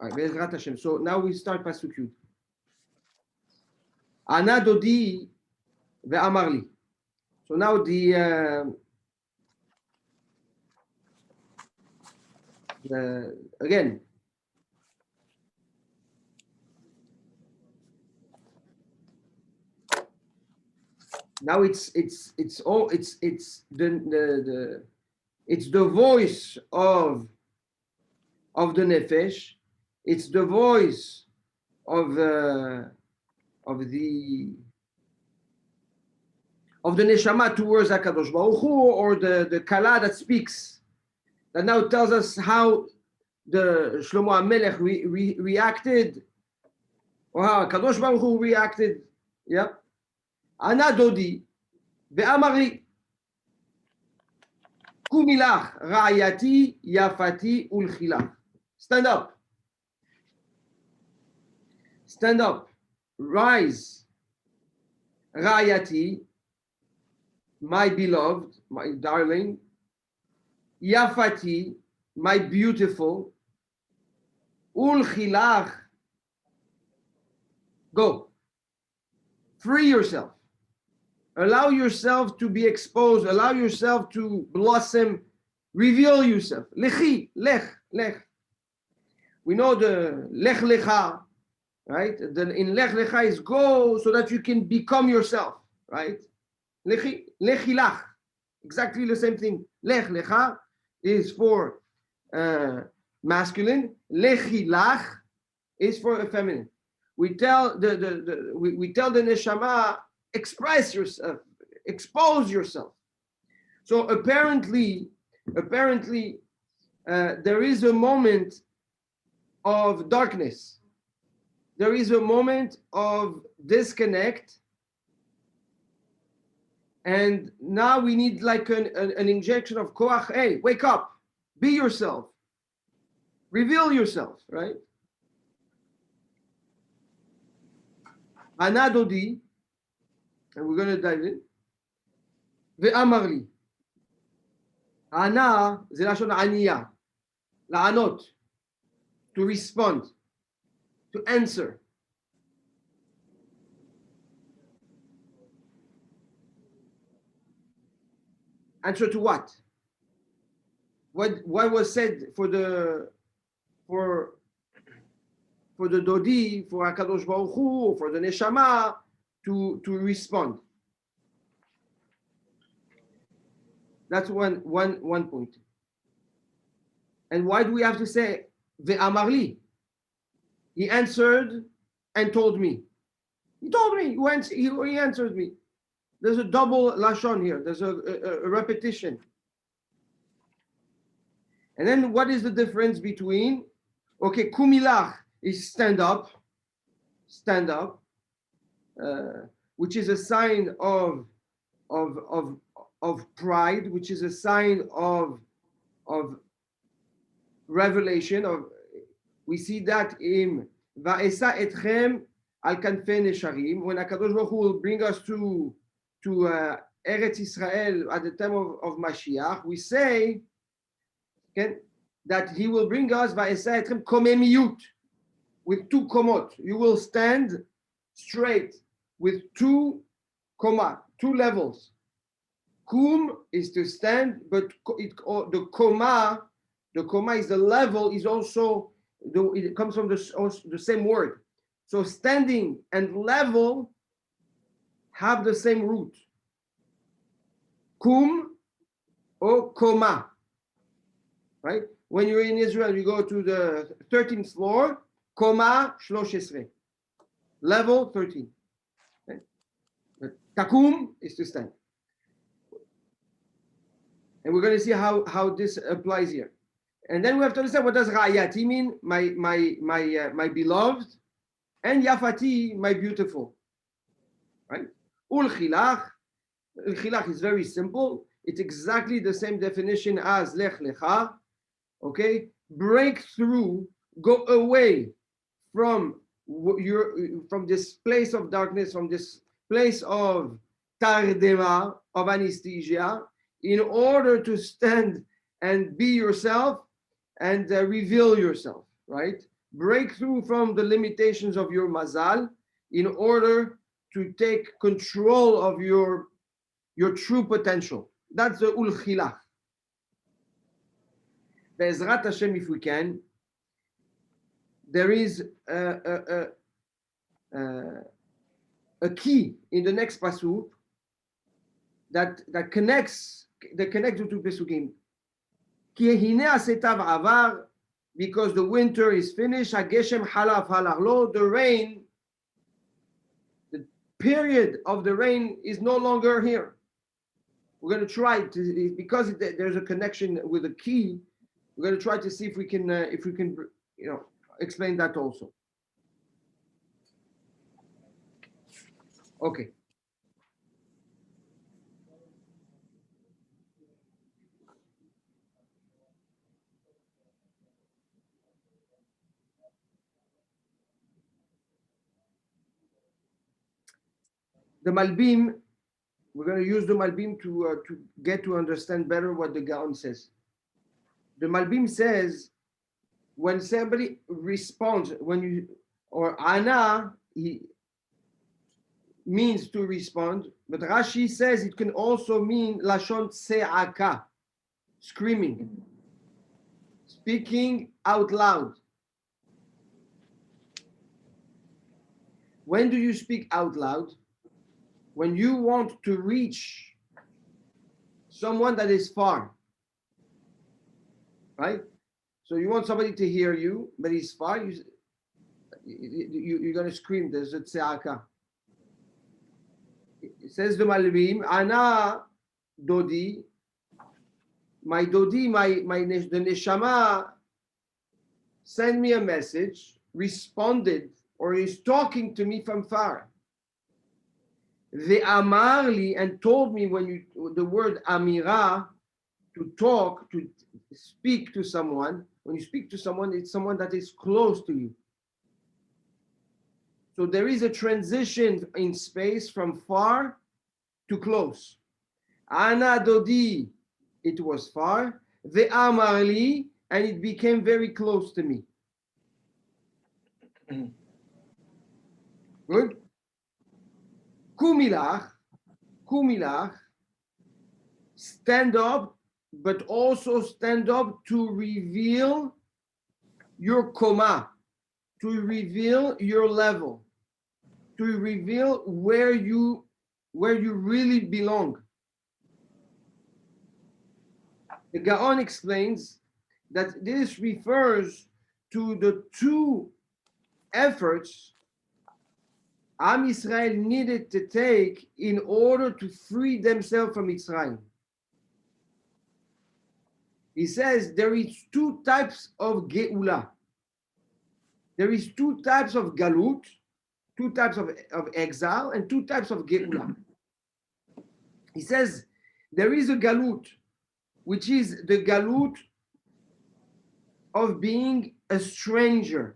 All right, Be'ezrat Hashem. So now we start Pasuk Yud. Ana dodi ve'amar li. So now again. Now it's the voice of the nefesh. It's the voice of the neshama towards HaKadosh Baruch Hu, or the kala that speaks, that now tells us how the Shlomo HaMelech reacted, or how HaKadosh Baruch Hu reacted. Yep. Ana dodi ve'amar li kumilach ra'ayati yafati ulchilach. Stand up. Stand up. Rise. Ra'ayati, my beloved, my darling. Yafati, my beautiful. Ulchilach. Go. Free yourself. Allow yourself to be exposed. Allow yourself to blossom. Reveal yourself. Lechi, lech. We know the lech lecha, right? In lech lecha is go so that you can become yourself, right? Lechi, lechilach. Exactly the same thing. Lech lecha is for masculine. Lechilach is for feminine. We tell the neshama, express yourself, expose yourself. So apparently, there is a moment of darkness. There is a moment of disconnect, and now we need like an injection of koach. Hey, wake up, be yourself, reveal yourself, right? Ana dodi, and we're going to dive in. Ve'amar li. Ana ze lashon aniya, la'anot, to respond, to answer. Answer to what? What was said for the Dodi, for HaKadosh Baruch Hu, for the Neshama, to respond. That's one point. And why do we have to say ve'amar li? He answered and told me. He told me. He answered me. There's a double lashon here. There's a repetition. And then what is the difference between, okay, kumilach is stand up, which is a sign of pride, which is a sign of revelation. We see that in Va'esa etchem al kanfei nesharim, when HaKadosh Baruch Hu will bring us to Eretz Israel at the time of Mashiach. We say, okay, that He will bring us Va'esa etchem komemiyut, with two komot. You will stand straight with two levels. Kum is to stand, but the koma is the level, is also, it comes from the same word. So standing and level have the same root. Kum or koma. Right? When you're in Israel, you go to the 13th floor, koma 13. Level 13. Okay? But takum is to stand. And we're going to see how this applies here. And then we have to understand, what does ra'ayati mean? My beloved, and yafati, my beautiful. Right? Ulchilach. Ulchilach is very simple. It's exactly the same definition as lech lecha. Okay? Break through, go away from this place of darkness, from this place of tardema, of anesthesia, in order to stand and be yourself and reveal yourself, right? break through from the limitations of your mazal in order to take control of your true potential. That's the ulchilach. Be'ezrat Hashem, if we can, there is a key in the next pasuk that connects the two pesukim. Ki hine asetav avar, because the winter is finished. Hageshem halaf halach, the rain, the period of the rain is no longer here. We're going to try to, because there's a connection with the key. We're going to try to see if we can explain that also. Okay. The Malbim, we're going to use the Malbim to get to understand better what the Gaon says. The Malbim says, when somebody responds, or Ana, he means to respond, but Rashi says it can also mean Lashon Tse'aka, screaming, speaking out loud. When do you speak out loud? When you want to reach someone that is far, right? So you want somebody to hear you, but he's far, you're going to scream. There's a tze'aka. It says the Malvim, Ana Dodi, my Dodi, the Neshama sent me a message, responded, or is talking to me from far. The Amarli, and told me, the word Amira, to talk, to speak to someone. When you speak to someone, it's someone that is close to you. So there is a transition in space from far to close. Ana Dodi, it was far. The Amarli, and it became very close to me. Good? Kumilach, stand up, but also stand up to reveal your koma, to reveal your level, to reveal where you really belong. The Gaon explains that this refers to the two efforts Am Yisrael needed to take in order to free themselves from Mitzrayim. He says there is two types of Geula. There is two types of Galut, two types of exile, and two types of Geula. He says there is a Galut, which is the Galut of being a stranger.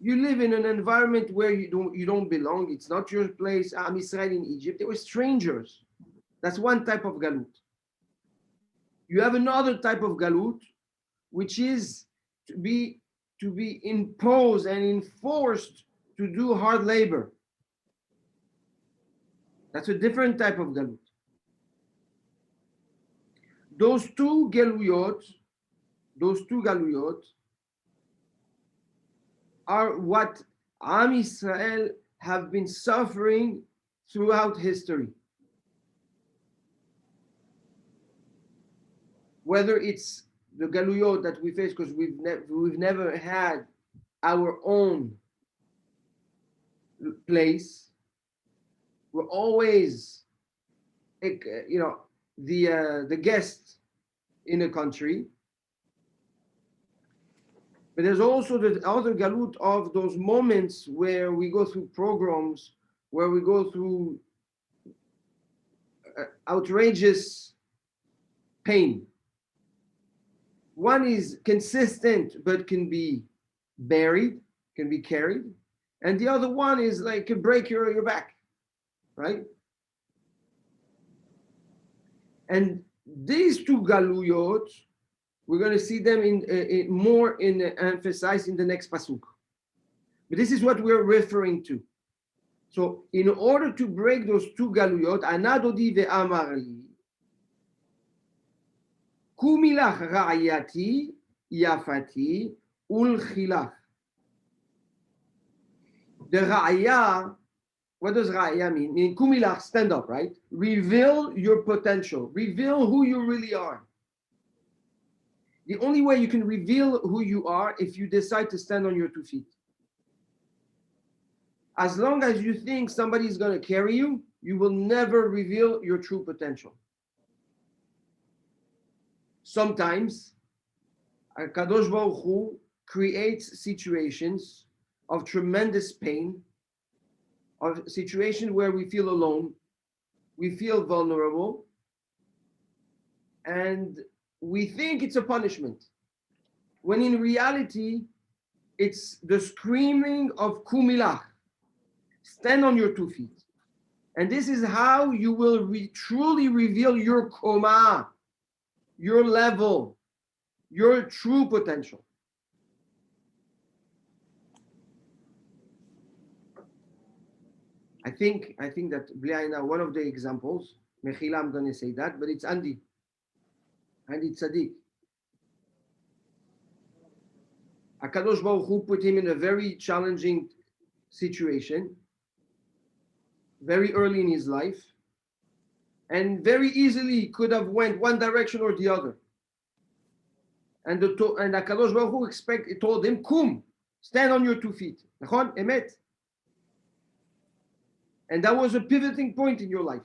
You live in an environment where you don't belong. It's not your place. Am Yisrael in Egypt, they were strangers. That's one type of galut. You have another type of galut, which is to be imposed and enforced to do hard labor. That's a different type of galut. Those two galuyot are what Am Yisrael have been suffering throughout history. Whether it's the galuyot that we face because we've never had our own place. We're always, the guest in a country. But there's also the other galut of those moments where we go through pogroms, where we go through outrageous pain. One is consistent but can be buried, can be carried, and the other one is like can break your back, right? And these two galuyot We're going to see them more emphasized in the next pasuk. But this is what we're referring to. So in order to break those two galuyot, anadodi ve'amarli, kumilach ra'ayati yafati ulchilach. The ra'aya, what does ra'aya mean? Meaning kumilach, stand up, right? Reveal your potential. Reveal who you really are. The only way you can reveal who you are if you decide to stand on your 2 feet. As long as you think somebody is going to carry you, you will never reveal your true potential. Sometimes, Kadosh Baruch Hu creates situations of tremendous pain, of situations where we feel alone, we feel vulnerable, and we think it's a punishment, when in reality, it's the screaming of kumilach, stand on your 2 feet. And this is how you will truly reveal your koma, your level, your true potential. I think that Bliaina, one of the examples, Mechila, I'm going to say that, but it's Andy Tzaddik. HaKadosh Baruch Hu put him in a very challenging situation, very early in his life, and very easily could have went one direction or the other. And HaKadosh Baruch Hu told him, Kum, stand on your 2 feet. Nachon, emet. And that was a pivoting point in your life.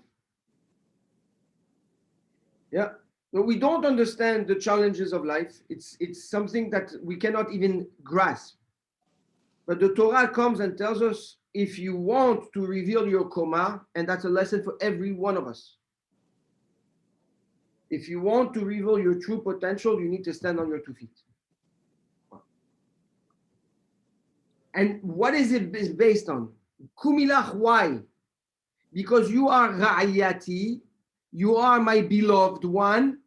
Yeah. So we don't understand the challenges of life. It's something that we cannot even grasp. But the Torah comes and tells us, if you want to reveal your koma, and that's a lesson for every one of us. If you want to reveal your true potential, you need to stand on your 2 feet. And what is it based on? Kumilach, why? Because you are ra'ayati, you are my beloved one,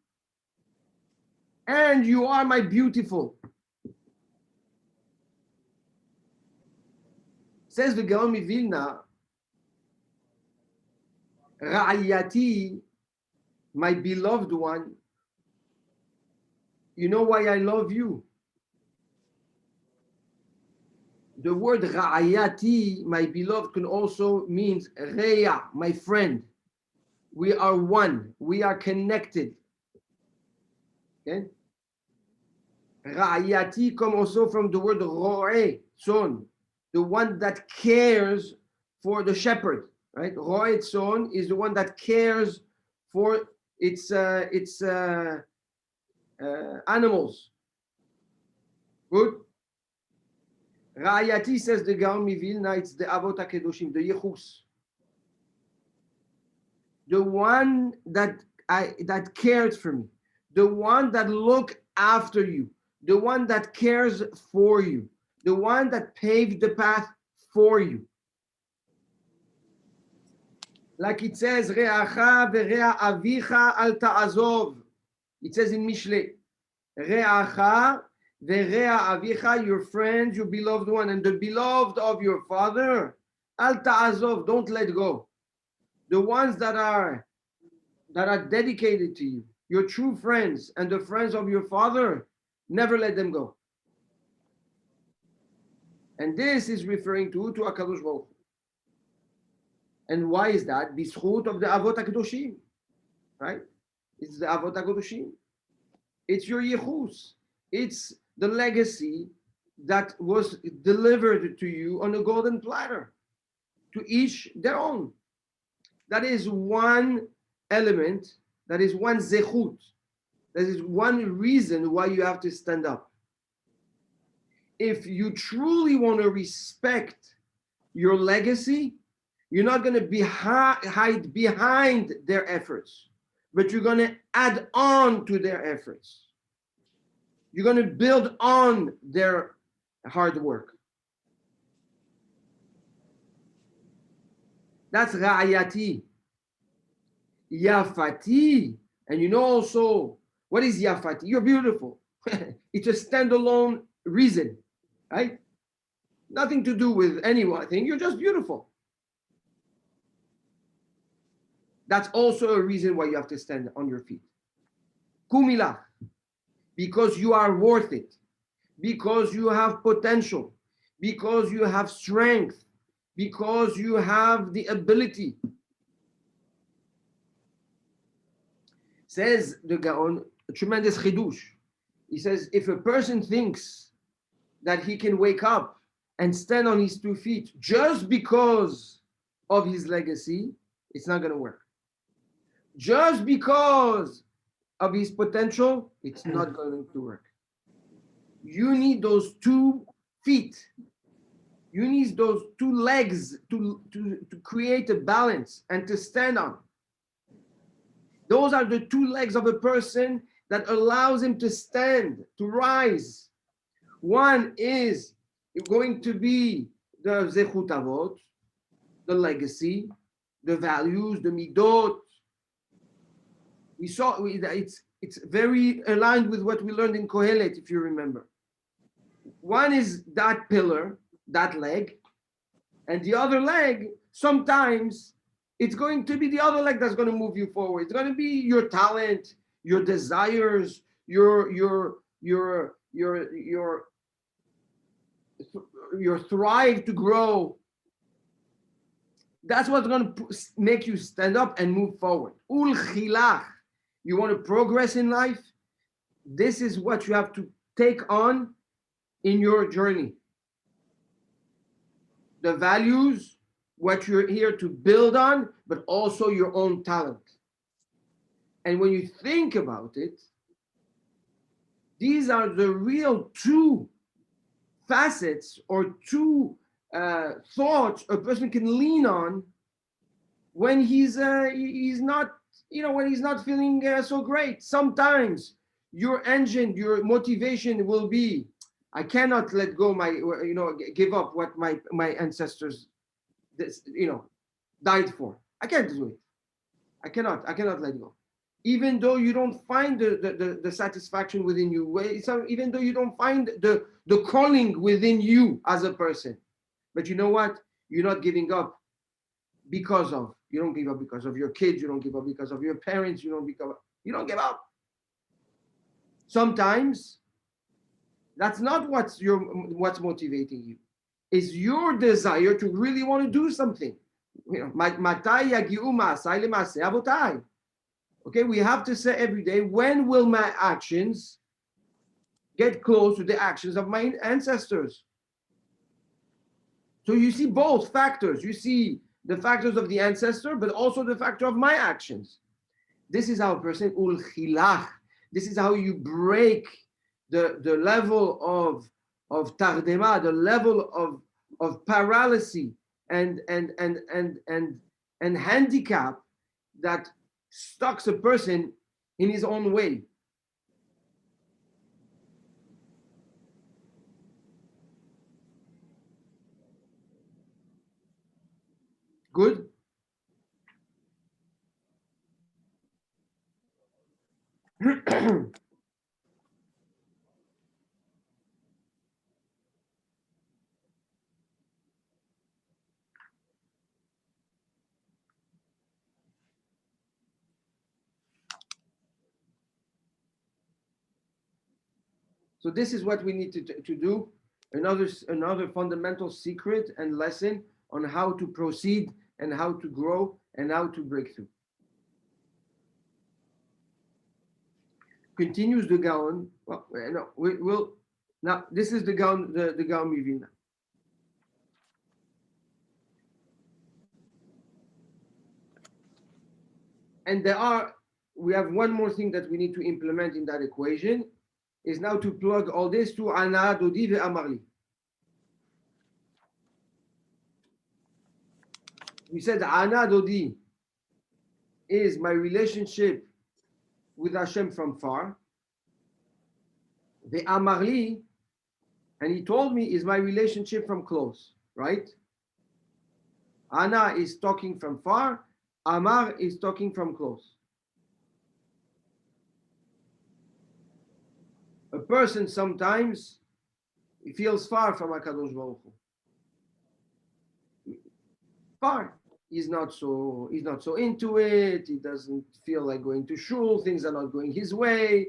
and you are my beautiful. Says the Gaon Vilna, ra'ayati, my beloved one, you know why I love you? The word ra'ayati, my beloved, can also mean reya, my friend. We are one. We are connected. Okay? Ra'ayati come also from the word ro'eh, son, the one that cares for the shepherd. Right? Ro'eh son is the one that cares for its animals. Good. Ra'ayati, says the Gaon Vilna, it's the Avot HaKedoshim, the Yechus. The one that cared for me, the one that looked after you, the one that cares for you, the one that paved the path for you. Like it says, Re'acha ve're'a avicha al ta'azov. It says in Mishle, Re'acha ve're'a avicha, your friend, your beloved one, and the beloved of your father, al ta'azov, don't let go. The ones that are dedicated to you, your true friends and the friends of your father, never let them go. And this is referring to HaKadosh Baruch Hu. And why is that? B'zchut of the Avot HaKadoshim, right? It's the Avot HaKadoshim. It's your Yechus. It's the legacy that was delivered to you on a golden platter. To each their own. That is one element, that is one zechut, that is one reason why you have to stand up. If you truly want to respect your legacy, you're not going to hide behind their efforts, but you're going to add on to their efforts. You're going to build on their hard work. That's ra'ayati. Yafati. And you know also, what is yafati? You're beautiful. It's a standalone reason, right? Nothing to do with anything. You're just beautiful. That's also a reason why you have to stand on your feet. Kumila, because you are worth it, because you have potential, because you have strength, because you have the ability. Says the Gaon, a tremendous chidush. He says, if a person thinks that he can wake up and stand on his 2 feet just because of his legacy, it's not going to work. Just because of his potential, it's not going to work. You need those 2 feet. You need those 2 legs to create a balance and to stand on. Those are the 2 legs of a person that allows him to stand, to rise. One is going to be the zechut avot, the legacy, the values, the midot. We saw it's very aligned with what we learned in Kohelet, if you remember. One is that pillar, that leg, and the other leg, sometimes it's going to be the other leg that's going to move you forward. It's going to be your talent, your desires, your thrive to grow. That's what's going to make you stand up and move forward. Ul khilach. You want to progress in life? This is what you have to take on in your journey. The values, what you're here to build on, but also your own talent. And when you think about it, these are the real 2 facets or 2 thoughts a person can lean on when he's not, when he's not feeling so great. Sometimes your engine, your motivation will be, I cannot let go give up what my ancestors, died for. I can't do it. I cannot let go. Even though you don't find the satisfaction within you, even though you don't find the calling within you as a person. But you know what? You're not giving up you don't give up because of your kids, you don't give up because of your parents, you don't give up. Sometimes that's not what's motivating you. It's your desire to really want to do something. Okay, we have to say every day, when will my actions get close to the actions of my ancestors? So you see both factors. You see the factors of the ancestor, but also the factor of my actions. This is how a person ul khilach. This is how you break the level of tardema, the level of paralysis and handicap that stucks a person in his own way. Good? So this is what we need to do. Another fundamental secret and lesson on how to proceed and how to grow and how to break through. Continues the Gaon. Well, no, we'll now. This is the Gaon Mivina. And we have one more thing that we need to implement in that equation, is now to plug all this to Ana, Dodi, Amarli. We said Ana, Dodi is my relationship with Hashem from far. The Amarli, and he told me, is my relationship from close, right? Ana is talking from far, Amar is talking from close. A person sometimes he feels far from HaKadosh Baruch Hu. Far. He's not so into it. He doesn't feel like going to shul. Things are not going his way.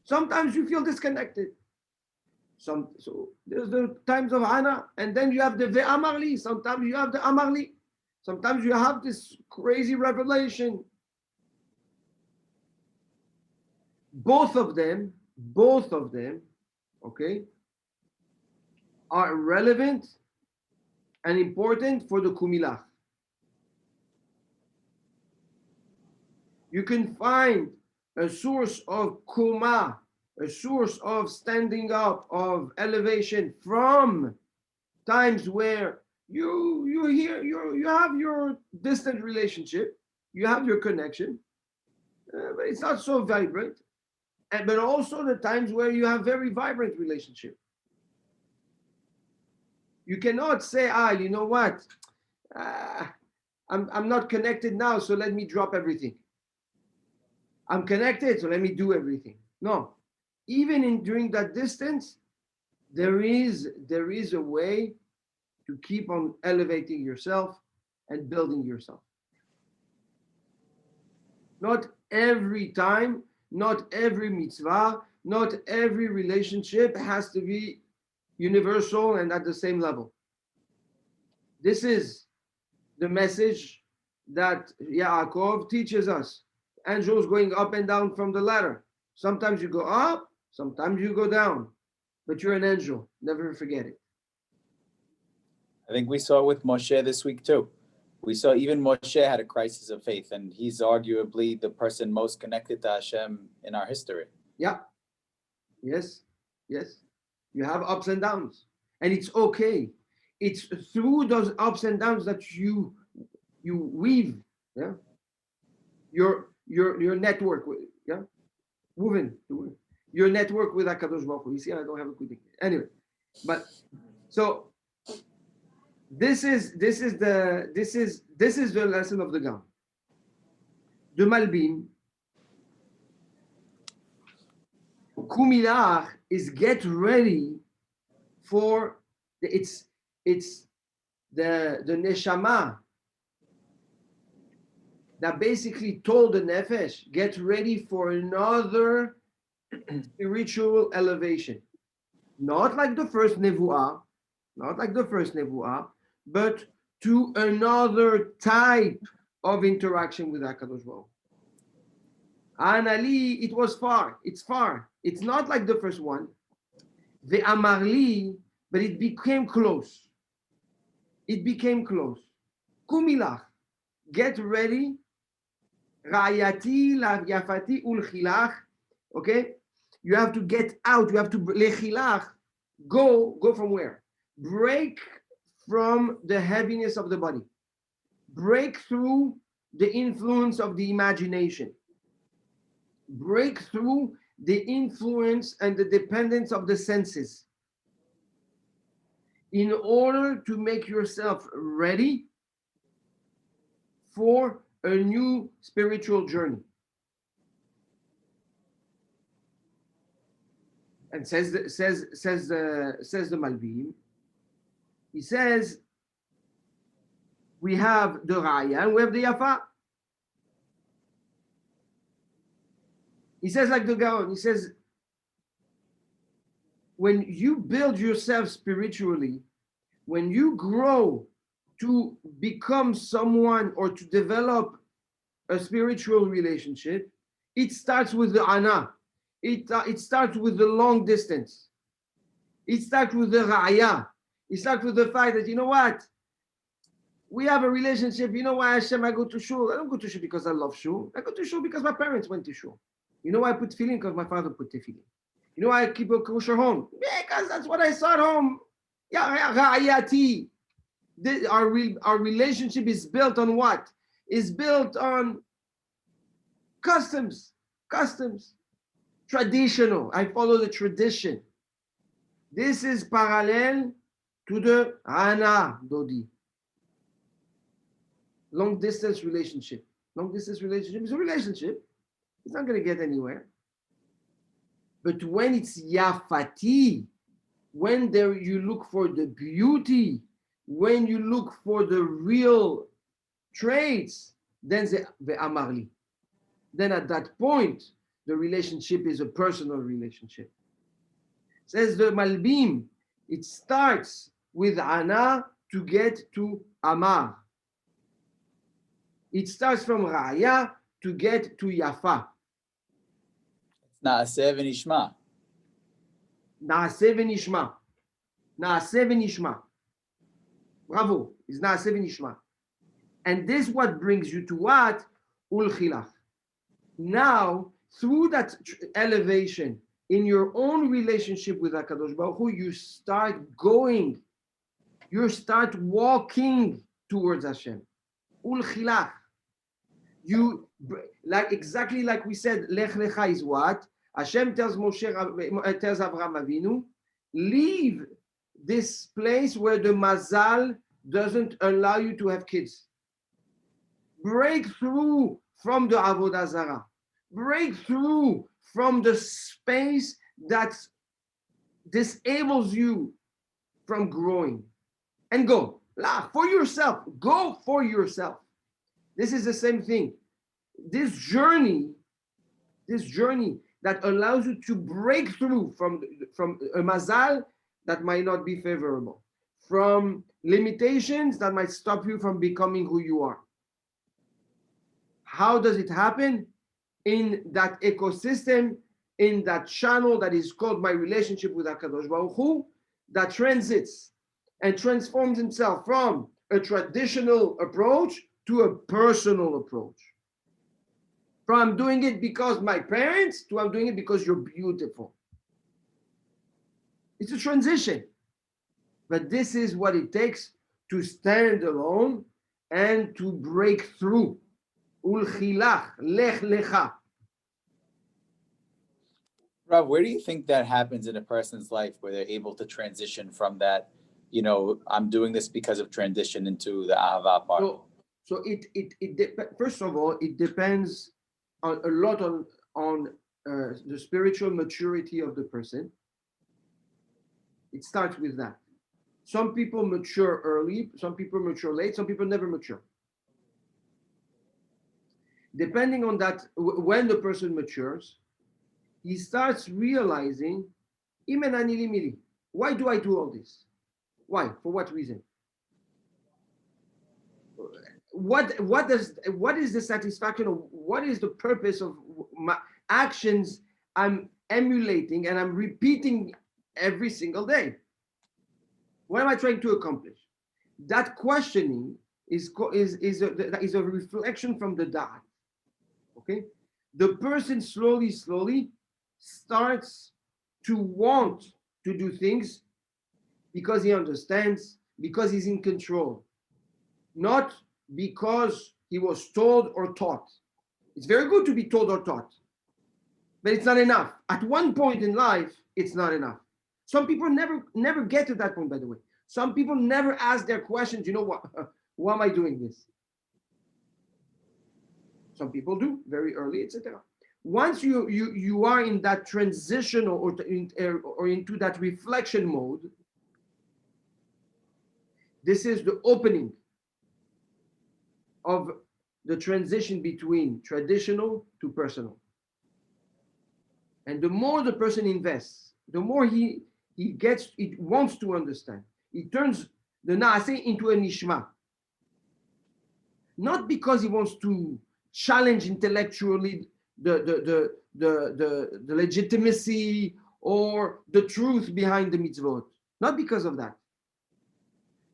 Sometimes you feel disconnected. So there's the times of Hana, and then you have the Ve'amarli. Sometimes you have the Amarli. Sometimes you have this crazy revelation. Both of them, okay, are relevant and important for the Kumilach. You can find a source of Kuma, a source of standing up, of elevation from times where you have your distant relationship, you have your connection, but it's not so vibrant. But also the times where you have very vibrant relationship. You cannot say, you know what, I'm not connected now, so let me drop everything. I'm connected, so let me do everything. No, even during that distance, there is a way to keep on elevating yourself and building yourself. Not every time, not every mitzvah, not every relationship has to be universal and at the same level. This is the message that Yaakov teaches us. Angels going up and down from the ladder. Sometimes you go up, sometimes you go down, but you're an angel. Never forget it. I think we saw with Moshe this week too. We saw even Moshe had a crisis of faith, and he's arguably the person most connected to Hashem in our history. Yeah. Yes. You have ups and downs, and it's okay. It's through those ups and downs that you weave, your network, woven your network with HaKadosh Baruch Hu. You see, I don't have a good thing anyway, but so this is the lesson of the Gam. The Malbim, Kumilach is get ready for it's the neshama that basically told the nefesh, get ready for another spiritual elevation. Not like the first nevuah, but to another type of interaction with HaKadosh Baruch Hu. Anali, it was far. It's far. It's not like the first one. The Amarli, but it became close. Kumilach, get ready. Rayati, yafati, ulchilach. Okay? You have to get out. You have to lechilach. Go from where? Break from the heaviness of the body. Break through the influence of the imagination. Break through the influence and the dependence of the senses in order to make yourself ready for a new spiritual journey. And says the Malbim, he says, we have the Raya and we have the Yafa. He says like the Gaon, he says, when you build yourself spiritually, when you grow to become someone or to develop a spiritual relationship, it starts with the ana. It starts with the long distance. It starts with the ra'ya. It starts with the fact that, you know what? We have a relationship. You know why, Hashem, I go to shul? I don't go to shul because I love shul. I go to shul because my parents went to shul. You know why I put tefillin? Because my father put tefillin. You know why I keep a kosher home? Because that's what I saw at home. Ra'yati. Our relationship is built on what? Is built on customs, traditional. I follow the tradition. This is parallel to the Ana Dodi. Long distance relationship. Long distance relationship is a relationship. It's not going to get anywhere. But when it's Yafati, when there you look for the beauty, when you look for the real traits, then the Amarli. Then at that point, the relationship is a personal relationship. Says the Malbim, it starts with Ana to get to Amar. It starts from Raya to get to Yafa. Naaseh v'nishma. Naaseh v'nishma. Naaseh v'nishma. Bravo. It's Naaseh v'nishma. And this what brings you to what? Ul-Khilaf. Now, through that elevation in your own relationship with HaKadosh Baruch Hu, you start going, you start walking towards Hashem. Ul-Khilaf. You, like exactly like we said, Lech Lecha is what? Hashem tells Moshe, tells Avraham Avinu, leave this place where the mazal doesn't allow you to have kids. Break through from the Avodah Zarah. Break through from the space that disables you from growing. And go. For yourself. Go for yourself. This is the same thing. This journey that allows you to break through from a mazal that might not be favorable, from limitations that might stop you from becoming who you are. How does it happen? In that ecosystem, in that channel that is called my relationship with HaKadosh Baruch Hu, that transits and transforms himself from a traditional approach to a personal approach. From I'm doing it because my parents to I'm doing it because you're beautiful. It's a transition. But this is what it takes to stand alone and to break through. Ul-Khilach, Lech Lecha. Rob, where do you think that happens in a person's life where they're able to transition from that, I'm doing this because of transition into the Ahava part? So first of all, it depends a lot on the spiritual maturity of the person. It starts with that. Some people mature early, some people mature late, some people never mature. Depending on that, when the person matures, he starts realizing, why do I do all this? Why? For what reason? What is the satisfaction of what is the purpose of my actions I'm emulating and I'm repeating every single day? What am I trying to accomplish? That questioning is a reflection from the Da'at. Okay, the person slowly starts to want to do things because he understands, because he's in control, not because he was told or taught. It's very good to be told or taught, but it's not enough. At one point in life, it's not enough. Some people never get to that point, by the way. Some people never ask their questions, why am I doing this? Some people do very early, etc. Once you are in that transition or into that reflection mode, this is the opening of the transition between traditional to personal. And the more the person invests, the more he wants to understand. He turns the Naaseh into a Nishma. Not because he wants to challenge intellectually the legitimacy or the truth behind the mitzvot. Not because of that.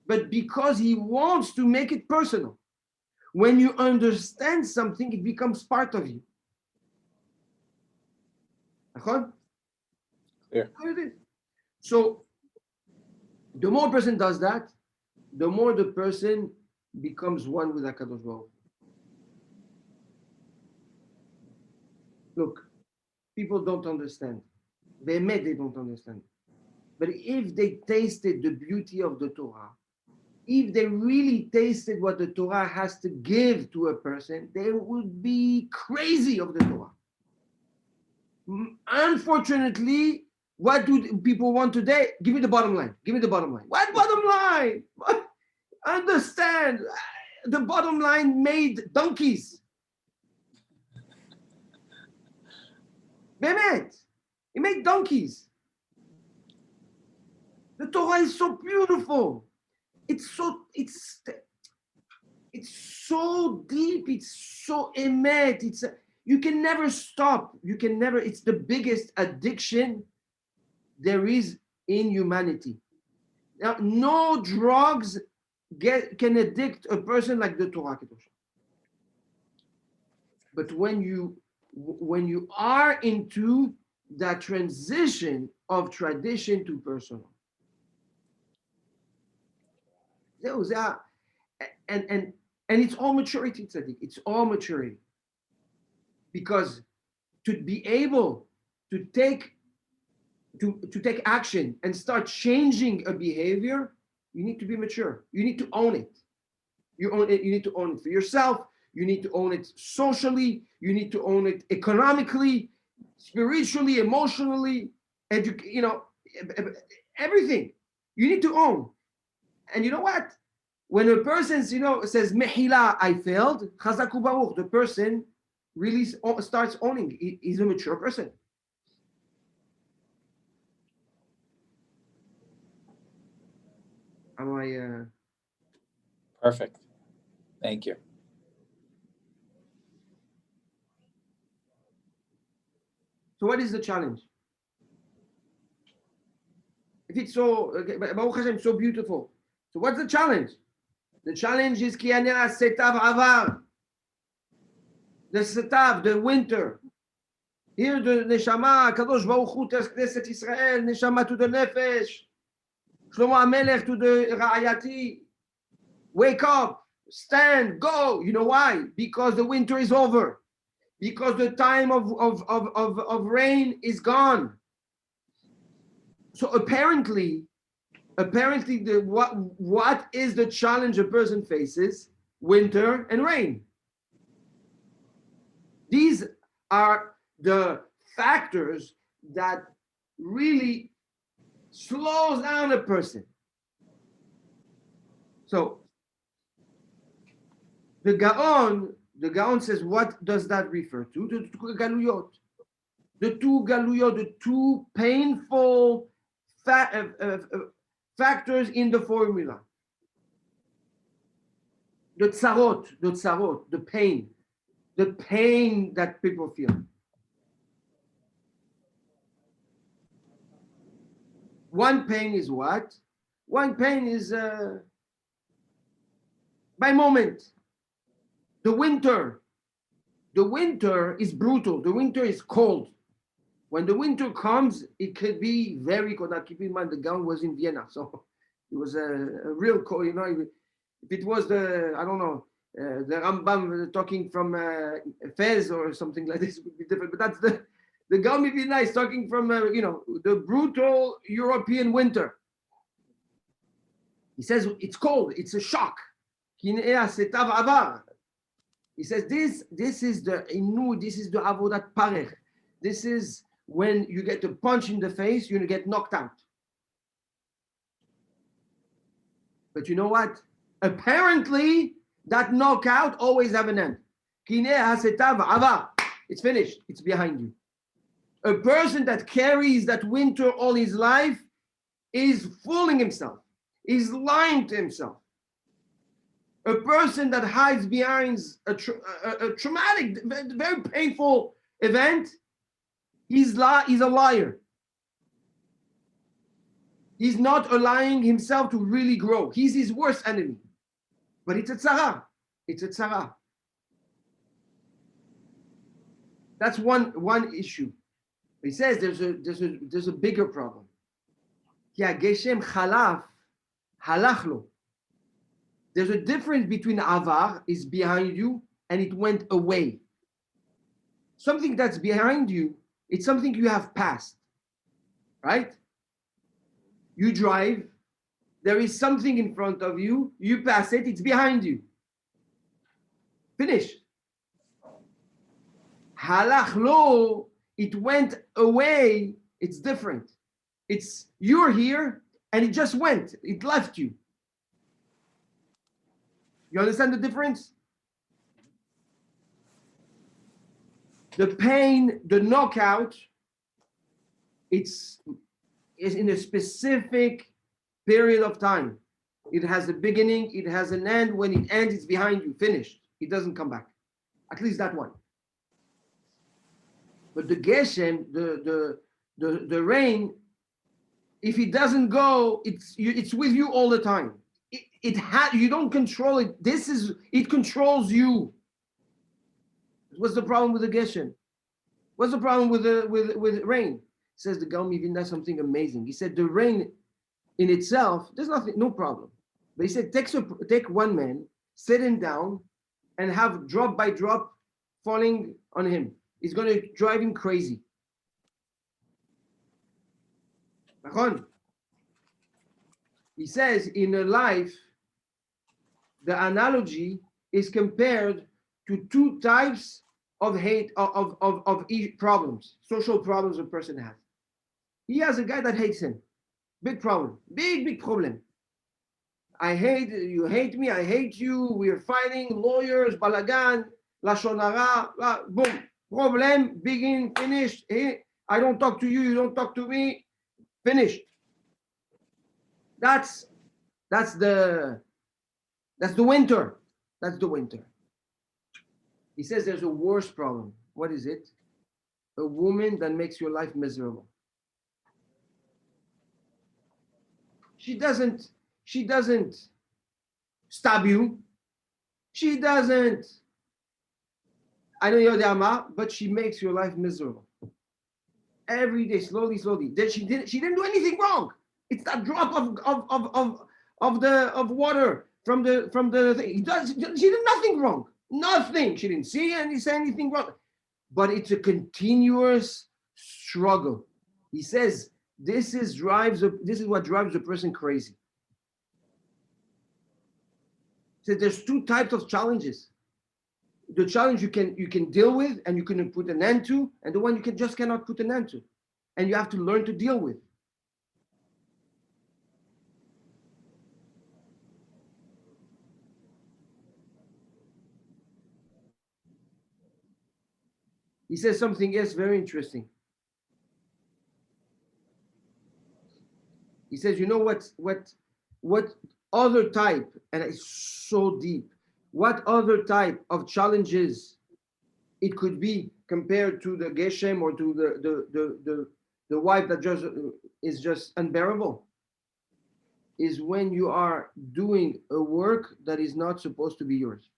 But because he wants to make it personal. When you understand something, it becomes part of you. Yeah. So the more a person does that, the more the person becomes one with HaKadosh Baruch Hu. Look, people don't understand. They don't understand. But if they tasted the beauty of the Torah, if they really tasted what the Torah has to give to a person, they would be crazy of the Torah. Unfortunately, what do people want today? Give me the bottom line. Give me the bottom line. What bottom line? Understand, the bottom line made donkeys. Bemet, it made donkeys. The Torah is so beautiful. It's so deep. It's so emet. You can never stop. You can never. It's the biggest addiction there is in humanity. Now, no drugs can addict a person like the Torah Kedosh. But when you are into that transition of tradition to personal, and it's all maturity, tzaddik. It's all maturity. Because to be able to take action and start changing a behavior, you need to be mature. You need to own it. You need to own it for yourself. You need to own it socially. You need to own it economically, spiritually, emotionally, everything. You need to own. And you know what? When a person, says, Mehila, I failed, Chazaku Baruch, the person really starts owning. He's a mature person. Am I? Perfect. Thank you. So what is the challenge? If it's so, Baruch Hashem, so beautiful. So what's the challenge? The challenge is Ki Anea Setav Avar. The Setav, the winter. Here the Neshama, Kadosh Baruch Hu, Knesset Israel, Neshama to the Nefesh. Shlomo HaMelech to the Ra'ayati. Wake up, stand, go. You know why? Because the winter is over. Because the time of rain is gone. So apparently what is the challenge a person faces? Winter and rain. These are the factors that really slows down a person. So the Gaon says, what does that refer to? The two galuyot. The two painful factors in the formula. The tzarot, the pain that people feel. One pain is what? One pain is by moment. The winter is brutal. The winter is cold. When the winter comes, it could be very cold. Now, keep in mind, the gown was in Vienna, so it was a real cold. If it was the Rambam talking from Fez or something like this, it would be different. But that's the gown would be nice, talking from the brutal European winter. He says it's cold. It's a shock. He says this is the avodat parech. This is when you get a punch in the face, you get knocked out. But you know what? Apparently, that knockout always have an end. It's finished. It's behind you. A person that carries that winter all his life is fooling himself. Is lying to himself. A person that hides behind a traumatic, very painful event, he's a liar. He's not allowing himself to really grow. He's his worst enemy. But it's a tzara. It's a tzara. That's one issue. He says there's a bigger problem. Geshem chalaf halach lo. There's a difference between avar is behind you and it went away. Something that's behind you, it's something you have passed, right? You drive, there is something in front of you, you pass it, it's behind you. Finish. Halach lo it went away, it's different. It's you're here and it just went, it left you. You understand the difference? The pain, the knockout, it's in a specific period of time. It has a beginning, it has an end. When it ends, it's behind you, finished. It doesn't come back. At least that one. But the Geshem, the rain, if it doesn't go, it's with you all the time. You don't control it. It controls you. What's the problem with the Geshem? What's the problem with rain? Says the Gaon Mivilna something amazing. He said the rain in itself, there's nothing, no problem. But he said take one man, sit him down, and have drop by drop falling on him. It's going to drive him crazy. He says in a life, the analogy is compared to two types of hate of problems, social problems a person has. He has a guy that hates him. Big problem. Big problem. I hate you, hate me, I hate you, we're fighting, lawyers, balagan, lashon hara, boom. Problem, begin, finished. I don't talk to you, you don't talk to me, finished. That's the winter. That's the winter. He says there's a worse problem. What is it? A woman that makes your life miserable. She doesn't stab you. She doesn't, I don't know, but she makes your life miserable. Every day, slowly. She didn't do anything wrong. It's that drop of water from the thing. She did nothing wrong. Nothing. She didn't say anything wrong. But it's a continuous struggle. He says this is what drives a person crazy. He says there's two types of challenges. The challenge you can deal with and you can put an end to, and the one you just cannot put an end to. And you have to learn to deal with. He says something else very interesting. He says, you know what other type, and it's so deep, what other type of challenges it could be compared to the Geshem or to the wife that is just unbearable, is when you are doing a work that is not supposed to be yours.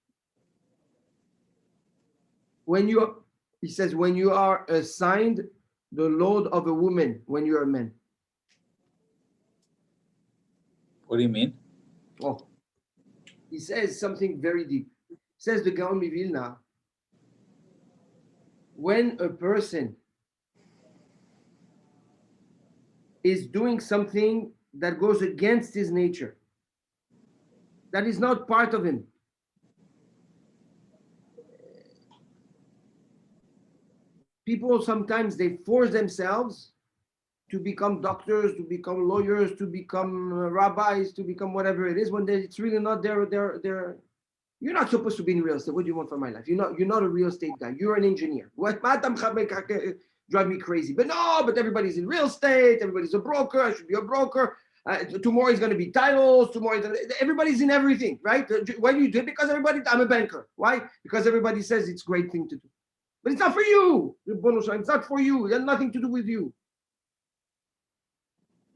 He says, when you are assigned the load of a woman when you're a man. What do you mean? Oh, he says something very deep. He says the Gaon Mivilna, when a person is doing something that goes against his nature, that is not part of him, people sometimes they force themselves to become doctors, to become lawyers, to become rabbis, to become whatever it is, when it's really not their. You're not supposed to be in real estate. What do you want from my life? You're not a real estate guy. You're an engineer. What drive me crazy? But everybody's in real estate. Everybody's a broker. I should be a broker. Tomorrow is going to be titles. Everybody's in everything, right? Why do you do it? Because I'm a banker. Why? Because everybody says it's a great thing to do. But it's not for you. It's not for you. It has nothing to do with you.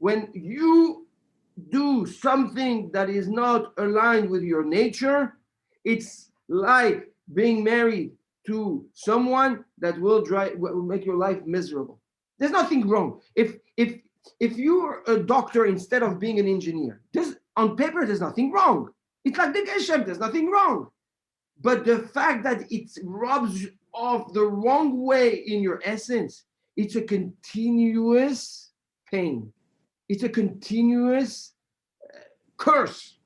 When you do something that is not aligned with your nature, it's like being married to someone that will make your life miserable. There's nothing wrong. If you're a doctor instead of being an engineer, on paper there's nothing wrong. It's like the Geshem, there's nothing wrong. But the fact that it rubs off the wrong way in your essence, it's a continuous pain. It's a continuous curse.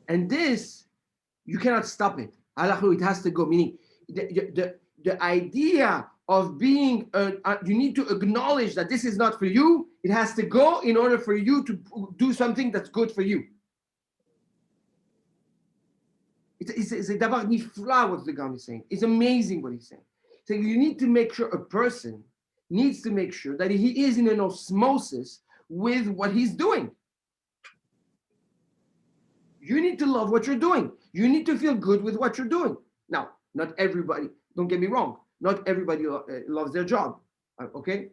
And this, you cannot stop it. It has to go. Meaning, the idea of being, you need to acknowledge that this is not for you. It has to go in order for you to do something that's good for you. It's a davar nifla what the Gam is saying. It's amazing what he's saying. So you need to make sure a person needs to make sure that he is in an osmosis with what he's doing. You need to love what you're doing. You need to feel good with what you're doing. Now, not everybody, don't get me wrong, not everybody loves their job, okay?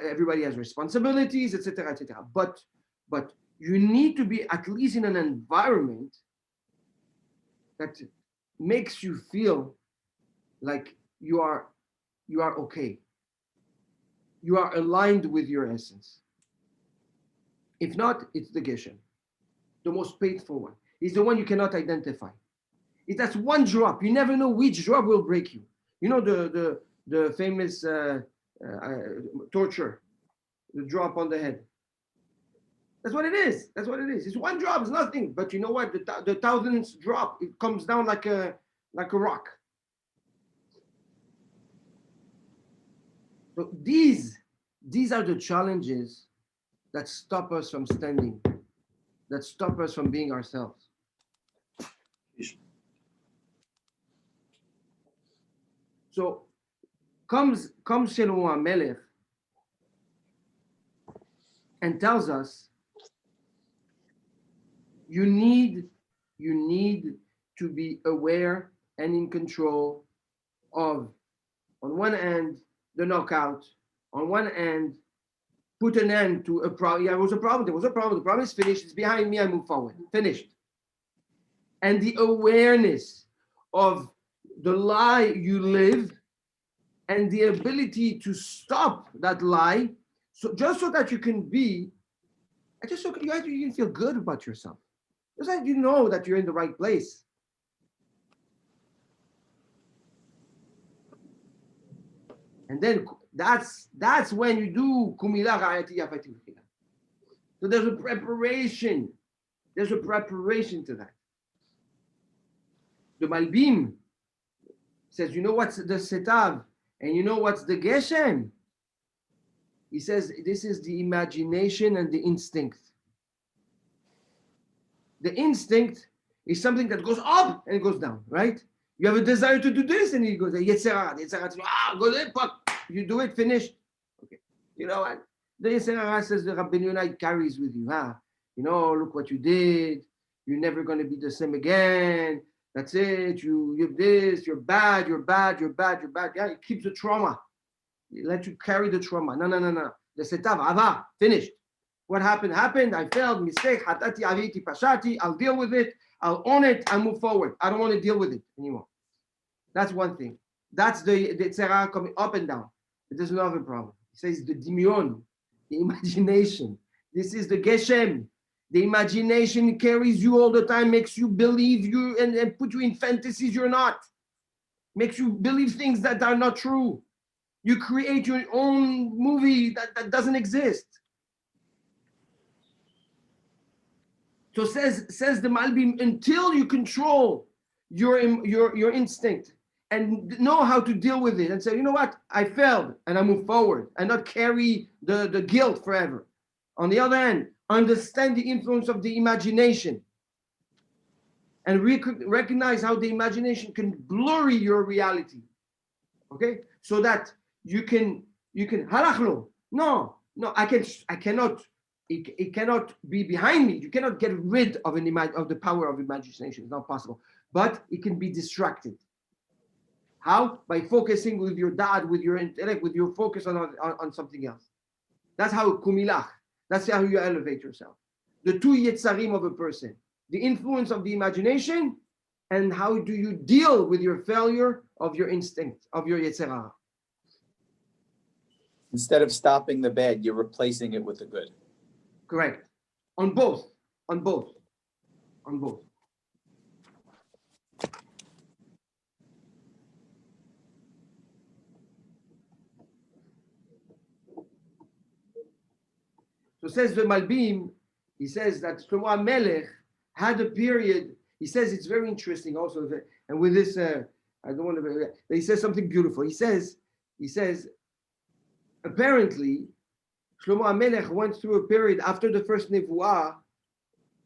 Everybody has responsibilities, etc., etc. But you need to be at least in an environment that makes you feel like you are okay. You are aligned with your essence. If not, it's the Geshem, the most faithful one. It's the one you cannot identify. That's one drop. You never know which drop will break you. You know the famous torture, the drop on the head. That's what it is. That's what it is. It's one drop. It's nothing. But you know what? The thousandth drop, it comes down like a rock. So these are the challenges that stop us from standing, that stop us from being ourselves. So comes Shlomo HaMelech and tells us you need to be aware and in control of, on one end, the knockout, on one end, put an end to a problem. Yeah, there was a problem. The problem is finished. It's behind me. I move forward. Finished. And the awareness of the lie you live and the ability to stop that lie, so just so that you can be, just so you can feel good about yourself. Just like you know that you're in the right place. And then that's when you do kumila ra'ayati yafati. So there's a preparation. There's a preparation to that. The Malbim says, you know what's the setav and you know what's the geshem? He says this is the imagination and the instinct. The instinct is something that goes up and it goes down, right? You have a desire to do this and it goes, Yetzirah, go there, you do it, finished. Okay. You know what? The Yetzirah says the Rabbeinu Yonah carries with you, huh? You know, look what you did. You're never going to be the same again. That's it. You have this, you're bad. Yeah, it keeps the trauma. It lets you carry the trauma. No. The setav, ava, finished. What happened? I failed, mistake, hatati, aviti, pashati. I'll deal with it. I'll own it. I'll move forward. I don't want to deal with it anymore. That's one thing. That's the tzera coming up and down. But there's another problem. He says the dimion, the imagination. This is the geshem. The imagination carries you all the time, makes you believe you and put you in fantasies you're not. Makes you believe things that are not true. You create your own movie that doesn't exist. So says the Malbim, until you control your instinct and know how to deal with it and say, you know what, I failed and I move forward and not carry the guilt forever. On the other hand, understand the influence of the imagination and recognize how the imagination can blurry your reality. Okay, so that you can halachlo. No, I cannot. It cannot be behind me. You cannot get rid of the power of imagination. It's not possible. But it can be distracted. How? By focusing with your dad, with your intellect, with your focus on something else. That's how kumilach. That's how you elevate yourself. The two yetzarim of a person. The influence of the imagination and how do you deal with your failure of your instinct, of your yetzerah. Instead of stopping the bad, you're replacing it with the good. Correct. On both. So says the Malbim, he says that Shlomo HaMelech had a period, he says it's very interesting also, and with this, I don't want to, but he says something beautiful. He says, apparently, Shlomo HaMelech went through a period after the first Nevuah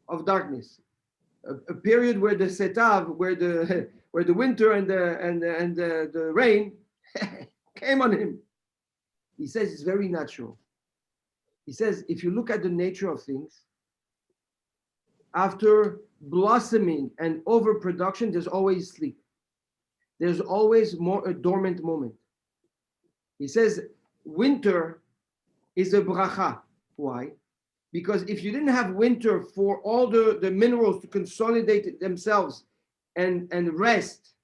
of darkness, a period where the Setav, where the winter and the rain came on him. He says it's very natural. He says, if you look at the nature of things, after blossoming and overproduction, there's always sleep. There's always a dormant moment. He says, winter is a bracha. Why? Because if you didn't have winter for all the minerals to consolidate themselves and rest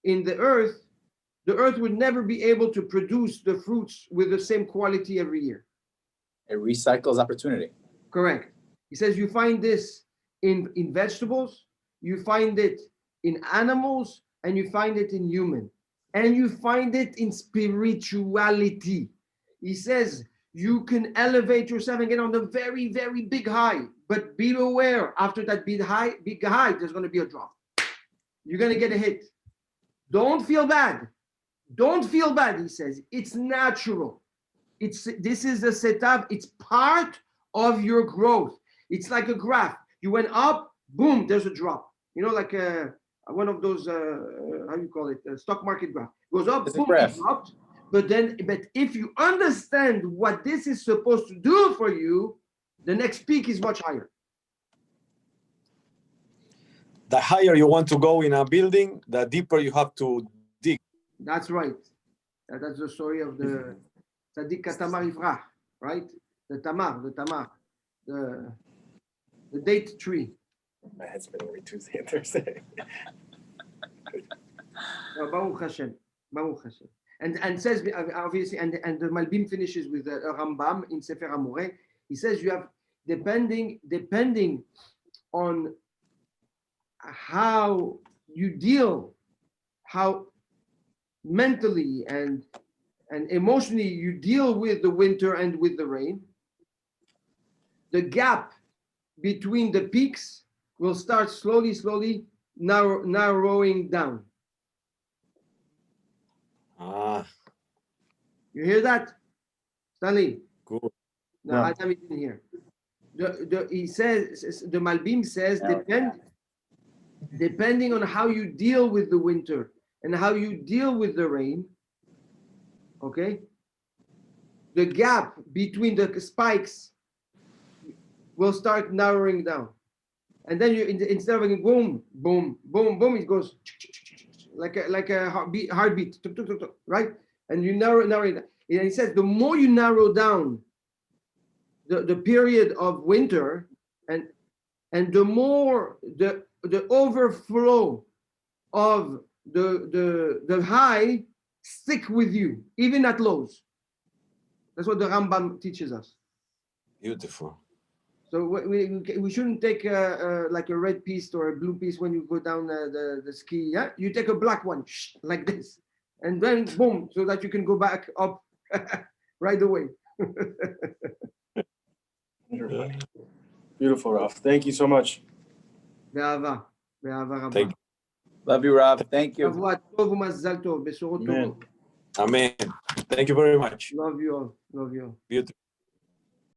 in the earth would never be able to produce the fruits with the same quality every year. It recycles opportunity. Correct. He says you find this in vegetables, you find it in animals, and you find it in human. And you find it in spirituality. He says you can elevate yourself and get on the very, very big high, but be aware after that big high, there's going to be a drop. You're going to get a hit. Don't feel bad. Don't feel bad, he says. It's natural. This is a setav. It's part of your growth. It's like a graph. You went up, boom, there's a drop. You know, like one of those, how do you call it? Stock market graph. Goes up, boom, it dropped. But if you understand what this is supposed to do for you, the next peak is much higher. The higher you want to go in a building, the deeper you have to dig. That's right. That's the story of the Tzadik Tamar Ifrah, right? The Tamar, the date tree. My head's been every Tuesday and Thursday. Baruch Hashem. And says, obviously, and the Malbim finishes with a Rambam in Sefer HaMoreh. He says you have, depending on how you deal, how mentally and emotionally you deal with the winter and with the rain, the gap between the peaks will start slowly narrowing down. You hear that, Stanley? Cool. No, Adam didn't hear. He says, the Malbim says, depending on how you deal with the winter and how you deal with the rain, okay, the gap between the spikes will start narrowing down. And then you, instead of going boom, boom, boom, boom, it goes like a heartbeat, right? And you narrow it. And he says, the more you narrow down the period of winter, and the more the overflow of the high stick with you, even at lows. That's what the Rambam teaches us. Beautiful. So we shouldn't take like a red piece or a blue piece when you go down the ski. Yeah, you take a black one like this, and then boom, so that you can go back up right away. Beautiful, Ralph. Thank you so much. Thank you. Love you, Rob. Thank you. Amen. Thank you very much. Love you all. Beautiful.